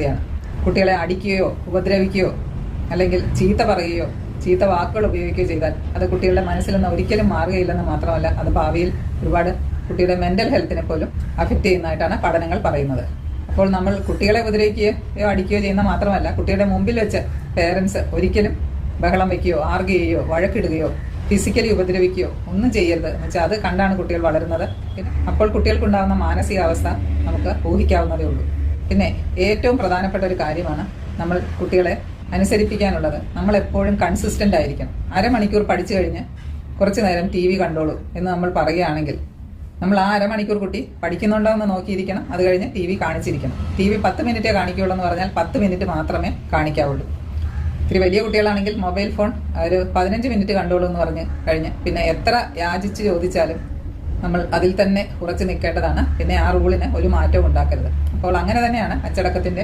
പ്രക്രിയയാണ്. കുട്ടികളെ അടിക്കുകയോ ഉപദ്രവിക്കുകയോ അല്ലെങ്കിൽ ചീത്ത പറയുകയോ ചീത്ത വാക്കുകൾ ഉപയോഗിക്കുകയോ ചെയ്താൽ അത് കുട്ടികളുടെ മനസ്സിൽ നിന്ന് ഒരിക്കലും മാറുകയില്ലെന്ന് മാത്രമല്ല, അത് ഭാവിയിൽ ഒരുപാട് കുട്ടിയുടെ മെന്റൽ ഹെൽത്തിനെ പോലും അഫക്റ്റ് ചെയ്യുന്നതായിട്ടാണ് പഠനങ്ങൾ പറയുന്നത്. അപ്പോൾ നമ്മൾ കുട്ടികളെ ഉപദ്രവിക്കുകയോ അടിക്കുകയോ ചെയ്യുന്ന മാത്രമല്ല, കുട്ടിയുടെ മുമ്പിൽ വെച്ച് പേരൻസ് ഒരിക്കലും ബഹളം വയ്ക്കുകയോ ആർഗ്യ ചെയ്യുകയോ വഴക്കിടുകയോ ഫിസിക്കലി ഉപദ്രവിക്കുകയോ ഒന്നും ചെയ്യരുത്. എന്ന് വെച്ചാൽ അത് കണ്ടാണ് കുട്ടികൾ വളരുന്നത്. അപ്പോൾ കുട്ടികൾക്കുണ്ടാകുന്ന മാനസികാവസ്ഥ നമുക്ക് ഊഹിക്കാവുന്നതേ ഉള്ളൂ. പിന്നെ ഏറ്റവും പ്രധാനപ്പെട്ട ഒരു കാര്യമാണ് നമ്മൾ കുട്ടികളെ അനുസരിപ്പിക്കാനുള്ളത്. നമ്മൾ എപ്പോഴും കൺസിസ്റ്റന്റ് ആയിരിക്കണം. അരമണിക്കൂർ പഠിച്ചു കഴിഞ്ഞ് കുറച്ചു നേരം TV കണ്ടോളൂ എന്ന് നമ്മൾ പറയുകയാണെങ്കിൽ നമ്മൾ ആ അരമണിക്കൂർ കുട്ടി പഠിക്കുന്നുണ്ടോ എന്ന് നോക്കിയിരിക്കണം. അത് കഴിഞ്ഞ് TV കാണിച്ചിരിക്കണം. TV 10 മിനിറ്റേ കാണിക്കുകയുള്ളൂ എന്ന് പറഞ്ഞാൽ 10 മിനിറ്റ് മാത്രമേ കാണിക്കാവുള്ളൂ. ഇത്തിരി വലിയ കുട്ടികളാണെങ്കിൽ മൊബൈൽ ഫോൺ ഒരു 15 മിനിറ്റ് കണ്ടോളൂ എന്ന് പറഞ്ഞ് കഴിഞ്ഞ് പിന്നെ എത്ര യാചിച്ച് ചോദിച്ചാലും നമ്മൾ അതിൽ തന്നെ ഉറച്ചു നിൽക്കേണ്ടതാണ്. പിന്നെ ആ റൂളിന് ഒരു മാറ്റവും ഉണ്ടാക്കരുത്. അപ്പോൾ അങ്ങനെ തന്നെയാണ് അച്ചടക്കത്തിന്റെ